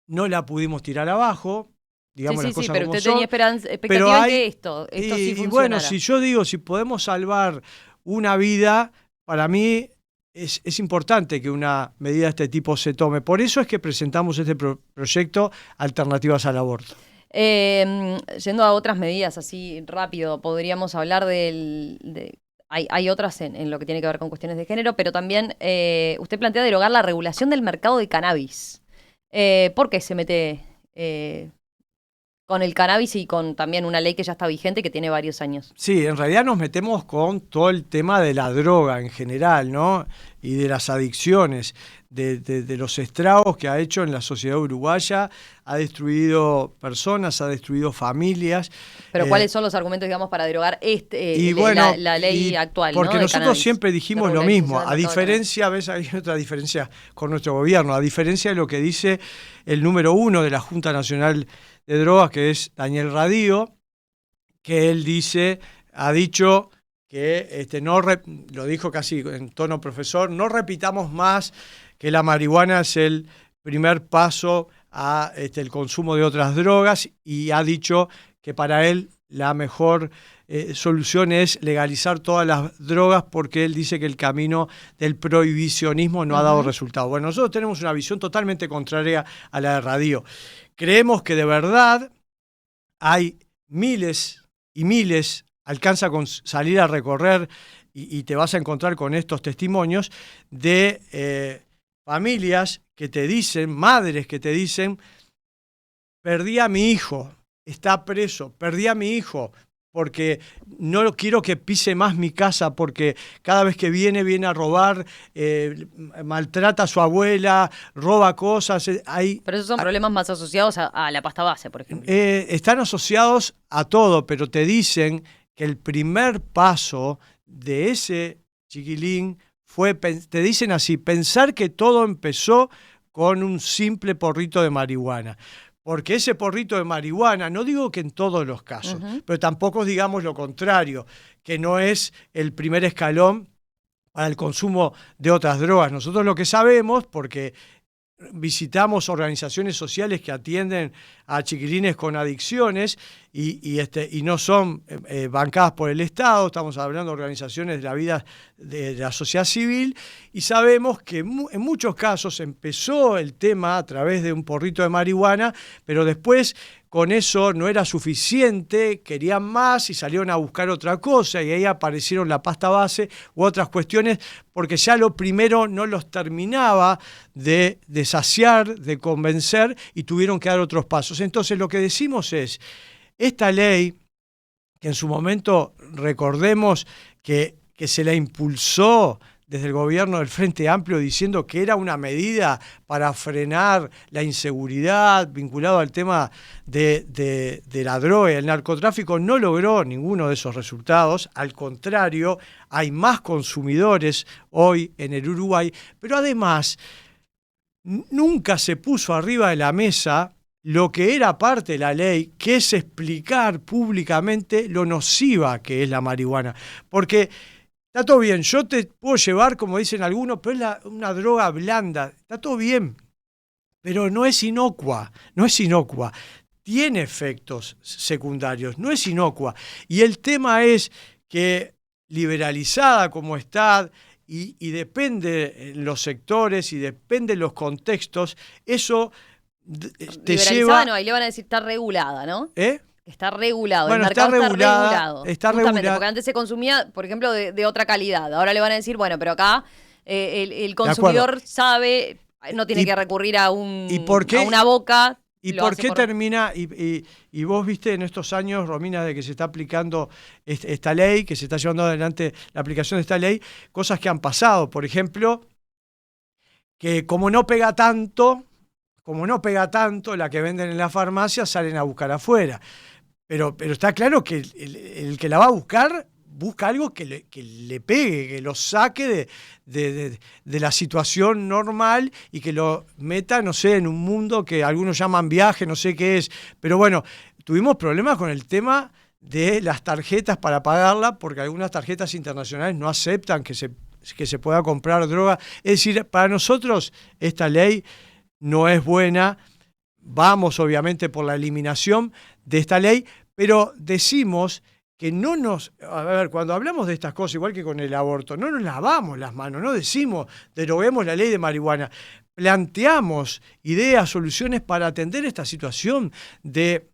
no la pudimos tirar abajo, digamos las cosas pero como usted son. tenía expectativa en que esto sí funcionara. Y bueno, si podemos salvar una vida, para mí es importante que una medida de este tipo se tome. Por eso es que presentamos este proyecto Alternativas al Aborto. Yendo a otras medidas así rápido, podríamos hablar hay otras en lo que tiene que ver con cuestiones de género, pero también usted plantea derogar la regulación del mercado de cannabis. ¿Por qué se mete con el cannabis y con también una ley que ya está vigente, que tiene varios años? Sí, en realidad nos metemos con todo el tema de la droga en general, ¿no? y de las adicciones, de los estragos que ha hecho en la sociedad uruguaya, ha destruido personas, ha destruido familias. Pero ¿cuáles son los argumentos, digamos, para derogar la ley actual? Porque ¿no? nosotros siempre dijimos lo mismo, a diferencia, ves, hay otra diferencia con nuestro gobierno, a diferencia de lo que dice el número 1 de la Junta Nacional de Drogas, que es Daniel Radío, que él ha dicho que lo dijo casi en tono profesor, no repitamos más que la marihuana es el primer paso a el consumo de otras drogas, y ha dicho que para él la mejor solución es legalizar todas las drogas, porque él dice que el camino del prohibicionismo no ha dado resultado. Bueno, nosotros tenemos una visión totalmente contraria a la de Radío. Creemos que de verdad hay miles y miles, alcanza con salir a recorrer y te vas a encontrar con estos testimonios de familias que te dicen, madres que te dicen, perdí a mi hijo, está preso, perdí a mi hijo porque no quiero que pise más mi casa, porque cada vez que viene a robar, maltrata a su abuela, roba cosas. Pero esos son problemas más asociados a la pasta base, por ejemplo. Están asociados a todo, pero te dicen que el primer paso de ese chiquilín te dicen así, pensar que todo empezó con un simple porrito de marihuana. Porque ese porrito de marihuana, no digo que en todos los casos, pero tampoco digamos lo contrario, que no es el primer escalón para el consumo de otras drogas. Nosotros lo que sabemos, porque visitamos organizaciones sociales que atienden a chiquilines con adicciones y no son bancadas por el Estado, estamos hablando de organizaciones de la vida de la sociedad civil, y sabemos que en muchos casos empezó el tema a través de un porrito de marihuana, pero después con eso no era suficiente, querían más y salieron a buscar otra cosa, y ahí aparecieron la pasta base u otras cuestiones, porque ya lo primero no los terminaba de saciar, de convencer, y tuvieron que dar otros pasos. Entonces lo que decimos es, esta ley, que en su momento recordemos que se la impulsó desde el gobierno del Frente Amplio diciendo que era una medida para frenar la inseguridad vinculado al tema de la droga y el narcotráfico, no logró ninguno de esos resultados. Al contrario, hay más consumidores hoy en el Uruguay, pero además nunca se puso arriba de la mesa lo que era parte de la ley, que es explicar públicamente lo nociva que es la marihuana. Porque está todo bien, yo te puedo llevar, como dicen algunos, pero es una droga blanda, está todo bien, pero no es inocua, tiene efectos secundarios, no es inocua. Y el tema es que liberalizada como está, y depende en los sectores y depende en los contextos, eso te lleva... No, ahí le van a decir está regulada, ¿no? Está regulado, bueno, el mercado está regulado. Está regulado. Porque antes se consumía, por ejemplo, de otra calidad. Ahora le van a decir, bueno, pero acá el consumidor sabe, no tiene que recurrir a una boca. ¿Y por qué termina? Y vos viste en estos años, Romina, de que se está aplicando esta ley, que se está llevando adelante la aplicación de esta ley, cosas que han pasado. Por ejemplo, que como no pega tanto, la que venden en la farmacia salen a buscar afuera. Pero está claro que el que la va a busca algo que le pegue, que lo saque de la situación normal y que lo meta, no sé, en un mundo que algunos llaman viaje, no sé qué es. Pero bueno, tuvimos problemas con el tema de las tarjetas para pagarla, porque algunas tarjetas internacionales no aceptan que se pueda comprar droga. Es decir, para nosotros esta ley no es buena. Vamos obviamente por la eliminación de esta ley, pero decimos que cuando hablamos de estas cosas, igual que con el aborto, no nos lavamos las manos, no decimos deroguemos la ley de marihuana, planteamos ideas, soluciones para atender esta situación de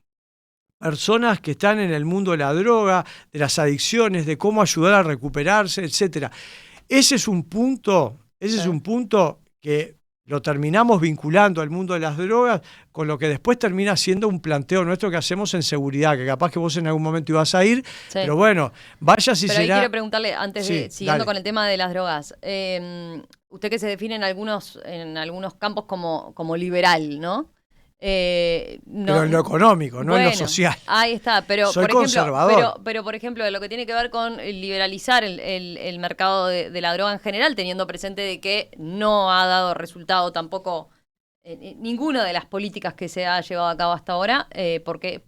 personas que están en el mundo de la droga, de las adicciones, de cómo ayudar a recuperarse, etcétera. Ese es un punto que lo terminamos vinculando al mundo de las drogas, con lo que después termina siendo un planteo nuestro que hacemos en seguridad, que capaz que vos en algún momento ibas a ir, sí. Pero bueno, vaya si pero será... Ahí quiero preguntarle, antes de, siguiendo dale. Con el tema de las drogas, usted que se define en algunos campos como liberal, ¿no? Pero en lo económico, no en lo social. Ahí está, pero soy por conservador. Ejemplo, pero por ejemplo, lo que tiene que ver con liberalizar el mercado de la droga en general, teniendo presente de que no ha dado resultado tampoco ninguna de las políticas que se ha llevado a cabo hasta ahora, ¿por qué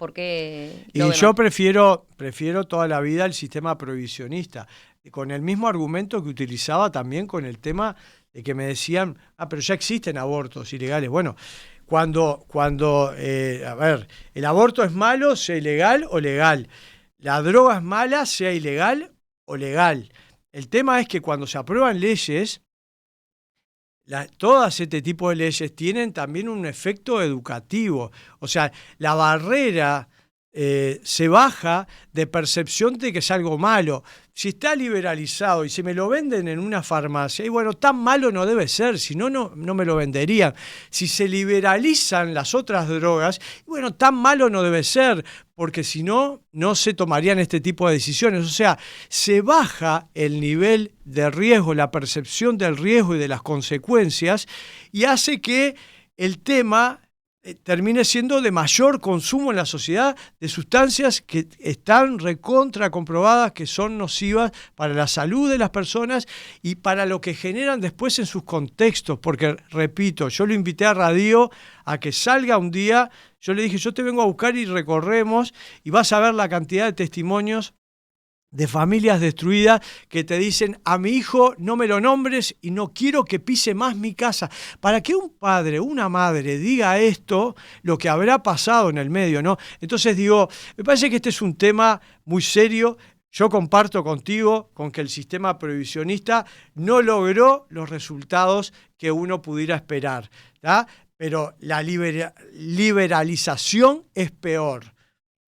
y yo prefiero toda la vida el sistema prohibicionista, con el mismo argumento que utilizaba también con el tema de que me decían, pero ya existen abortos ilegales. Bueno, cuando a ver, el aborto es malo, sea ilegal o legal. La droga es mala, sea ilegal o legal. El tema es que cuando se aprueban leyes, todas este tipo de leyes tienen también un efecto educativo. O sea, la barrera se baja de percepción de que es algo malo. Si está liberalizado y se me lo venden en una farmacia, y bueno, tan malo no debe ser, si no, no me lo venderían. Si se liberalizan las otras drogas, y bueno, tan malo no debe ser, porque si no, no se tomarían este tipo de decisiones. O sea, se baja el nivel de riesgo, la percepción del riesgo y de las consecuencias, y hace que el tema termine siendo de mayor consumo en la sociedad de sustancias que están recontra comprobadas que son nocivas para la salud de las personas y para lo que generan después en sus contextos, porque repito, yo lo invité a Radio a que salga un día, yo le dije, yo te vengo a buscar y recorremos y vas a ver la cantidad de testimonios de familias destruidas que te dicen, a mi hijo no me lo nombres y no quiero que pise más mi casa. Para que un padre o una madre diga esto, lo que habrá pasado en el medio, ¿no? Entonces digo, me parece que este es un tema muy serio. Yo comparto contigo con que el sistema prohibicionista no logró los resultados que uno pudiera esperar, ¿tá? Pero la liberalización es peor,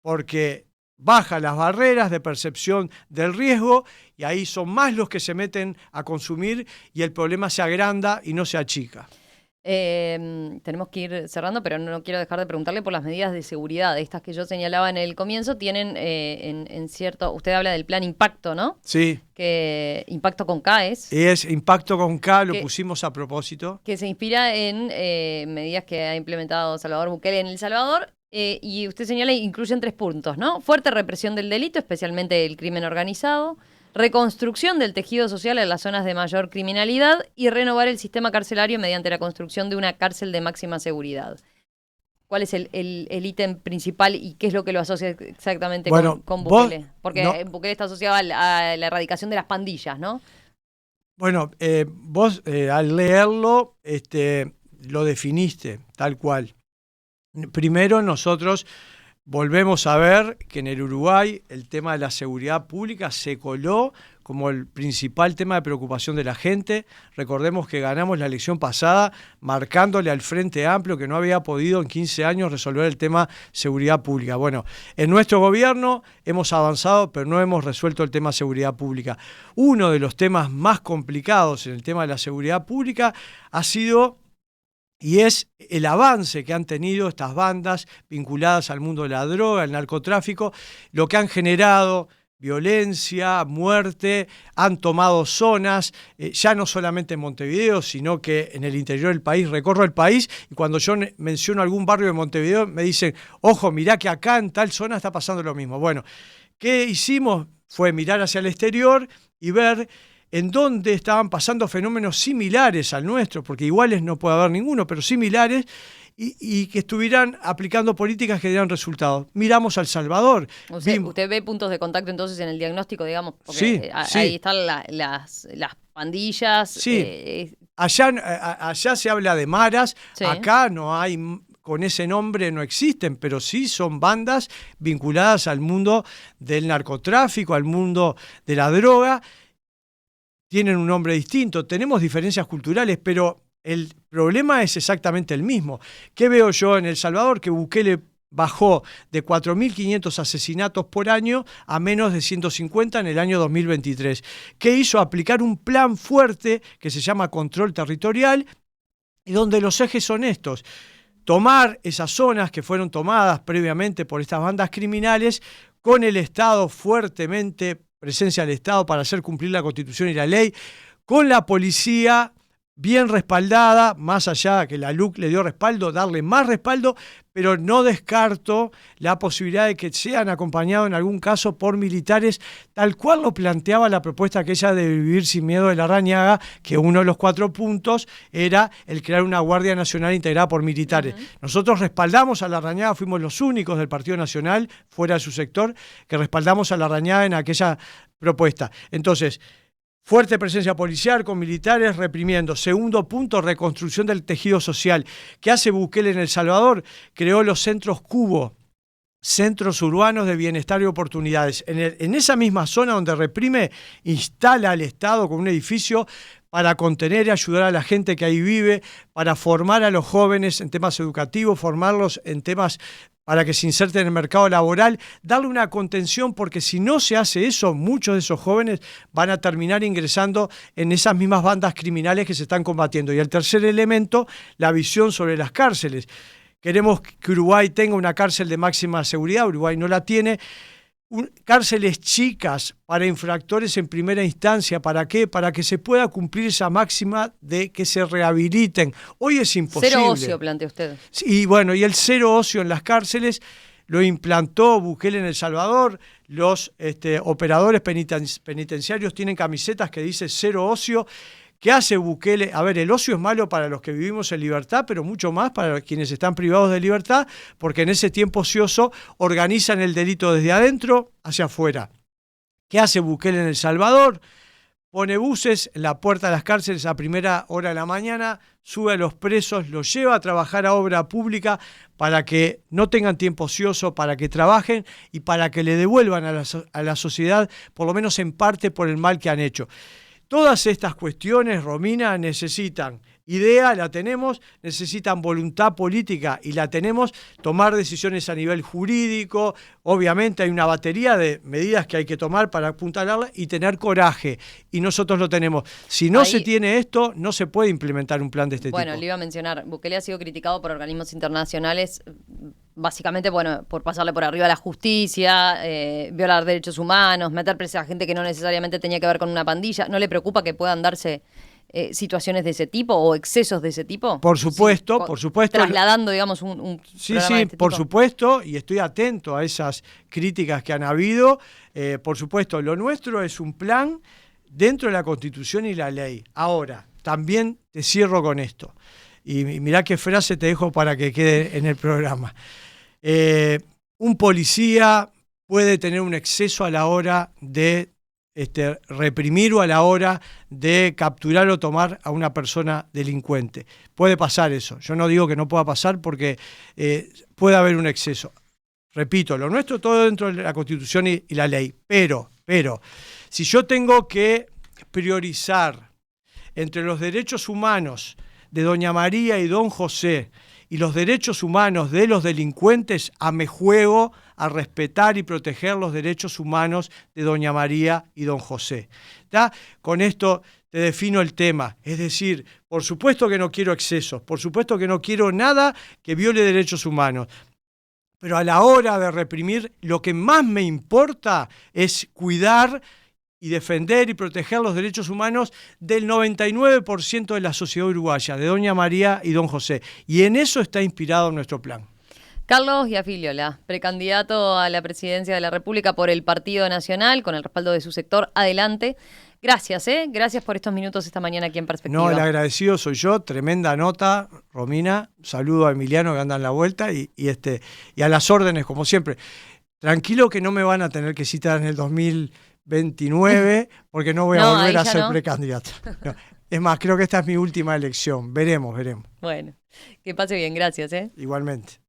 porque baja las barreras de percepción del riesgo y ahí son más los que se meten a consumir y el problema se agranda y no se achica. Tenemos que ir cerrando, pero no quiero dejar de preguntarle por las medidas de seguridad. Estas que yo señalaba en el comienzo tienen en cierto... Usted habla del plan Impacto, ¿no? Sí. Que Impacto con K es Impacto con K, lo pusimos a propósito. Que se inspira en medidas que ha implementado Salvador Bukele en El Salvador. Y usted señala, incluyen 3 puntos, ¿no? Fuerte represión del delito, especialmente el crimen organizado, reconstrucción del tejido social en las zonas de mayor criminalidad y renovar el sistema carcelario mediante la construcción de una cárcel de máxima seguridad. ¿Cuál es el ítem principal y qué es lo que lo asocia exactamente con Bukele? Porque Bukele está asociado a la erradicación de las pandillas, ¿no? Bueno, vos al leerlo lo definiste tal cual. Primero, nosotros volvemos a ver que en el Uruguay el tema de la seguridad pública se coló como el principal tema de preocupación de la gente. Recordemos que ganamos la elección pasada marcándole al Frente Amplio que no había podido en 15 años resolver el tema seguridad pública. Bueno, en nuestro gobierno hemos avanzado, pero no hemos resuelto el tema seguridad pública. Uno de los temas más complicados en el tema de la seguridad pública ha sido... y es el avance que han tenido estas bandas vinculadas al mundo de la droga, el narcotráfico, lo que han generado violencia, muerte, han tomado zonas, ya no solamente en Montevideo, sino que en el interior del país. Recorro el país y cuando yo menciono algún barrio de Montevideo me dicen, ojo, mirá que acá en tal zona está pasando lo mismo. Bueno, ¿qué hicimos? Fue mirar hacia el exterior y ver en donde estaban pasando fenómenos similares al nuestro, porque iguales no puede haber ninguno, pero similares, y que estuvieran aplicando políticas que dieran resultados. Miramos a El Salvador. Usted ve puntos de contacto entonces en el diagnóstico, digamos, porque sí. Ahí están las pandillas. Sí, allá se habla de maras, sí. Acá no hay... con ese nombre no existen, pero sí son bandas vinculadas al mundo del narcotráfico, al mundo de la droga. Tienen un nombre distinto, tenemos diferencias culturales, pero el problema es exactamente el mismo. ¿Qué veo yo en El Salvador? Que Bukele bajó de 4.500 asesinatos por año a menos de 150 en el año 2023. ¿Qué hizo? Aplicar un plan fuerte que se llama control territorial, y donde los ejes son estos: tomar esas zonas que fueron tomadas previamente por estas bandas criminales, con el Estado fuertemente, presencia del Estado para hacer cumplir la Constitución y la ley, con la policía bien respaldada, más allá que la LUC le dio respaldo, darle más respaldo, pero no descarto la posibilidad de que sean acompañados en algún caso por militares, tal cual lo planteaba la propuesta aquella de Vivir sin Miedo de Larrañaga, que uno de los 4 puntos era el crear una Guardia Nacional integrada por militares. Nosotros respaldamos a Larrañaga, fuimos los únicos del Partido Nacional, fuera de su sector, que respaldamos a Larrañaga en aquella propuesta. Entonces, fuerte presencia policial con militares reprimiendo. Segundo punto, reconstrucción del tejido social. ¿Qué hace Bukele en El Salvador? Creó los centros Cubo, centros urbanos de bienestar y oportunidades. En esa misma zona donde reprime, instala al Estado con un edificio para contener y ayudar a la gente que ahí vive, para formar a los jóvenes en temas educativos, formarlos en temas para que se inserten en el mercado laboral, darle una contención, porque si no se hace eso, muchos de esos jóvenes van a terminar ingresando en esas mismas bandas criminales que se están combatiendo. Y el tercer elemento, la visión sobre las cárceles. Queremos que Uruguay tenga una cárcel de máxima seguridad, Uruguay no la tiene. Cárceles chicas para infractores en primera instancia. ¿Para qué? Para que se pueda cumplir esa máxima de que se rehabiliten. Hoy es imposible. Cero ocio, plantea usted. Y bueno, y el cero ocio en las cárceles lo implantó Bukele en El Salvador. Los operadores penitenciarios tienen camisetas que dice cero ocio. ¿Qué hace Bukele? A ver, el ocio es malo para los que vivimos en libertad, pero mucho más para quienes están privados de libertad, porque en ese tiempo ocioso organizan el delito desde adentro hacia afuera. ¿Qué hace Bukele en El Salvador? Pone buses en la puerta de las cárceles a primera hora de la mañana, sube a los presos, los lleva a trabajar a obra pública para que no tengan tiempo ocioso, para que trabajen y para que le devuelvan a la sociedad, por lo menos en parte, por el mal que han hecho. Todas estas cuestiones, Romina, necesitan idea, la tenemos, necesitan voluntad política y la tenemos, tomar decisiones a nivel jurídico, obviamente hay una batería de medidas que hay que tomar para apuntalarla y tener coraje, y nosotros lo tenemos. Si no se tiene esto, no se puede implementar un plan de este tipo. Bueno, le iba a mencionar, Bukele ha sido criticado por organismos internacionales, básicamente, bueno, por pasarle por arriba a la justicia, violar derechos humanos, meter presa a gente que no necesariamente tenía que ver con una pandilla. ¿No le preocupa que puedan darse situaciones de ese tipo o excesos de ese tipo? Por supuesto, por supuesto. Trasladando, digamos, un sí, programa de este por tipo. supuesto, y estoy atento a esas críticas que han habido. Por supuesto, lo nuestro es un plan dentro de la Constitución y la ley. Ahora, también te cierro con esto. Y mirá qué frase te dejo para que quede en el programa. Un policía puede tener un exceso a la hora de reprimir o a la hora de capturar o tomar a una persona delincuente. Puede pasar eso. Yo no digo que no pueda pasar porque puede haber un exceso. Repito, lo nuestro todo dentro de la Constitución y la ley. Pero, si yo tengo que priorizar entre los derechos humanos de doña María y don José y los derechos humanos de los delincuentes, me juego a respetar y proteger los derechos humanos de doña María y don José. ¿Está? Con esto te defino el tema. Es decir, por supuesto que no quiero excesos, por supuesto que no quiero nada que viole derechos humanos. Pero a la hora de reprimir, lo que más me importa es cuidar y defender y proteger los derechos humanos del 99% de la sociedad uruguaya, de doña María y don José. Y en eso está inspirado nuestro plan. Carlos Giafiliola, precandidato a la presidencia de la República por el Partido Nacional, con el respaldo de su sector. Adelante. Gracias, Gracias por estos minutos esta mañana aquí en Perspectiva. No, el agradecido soy yo. Tremenda nota, Romina. Saludo a Emiliano que anda en la vuelta y a las órdenes, como siempre. Tranquilo que no me van a tener que citar en el 2029 porque no voy a volver a ser precandidato. No. Es más, creo que esta es mi última elección. Veremos. Bueno, que pase bien. Gracias, Igualmente.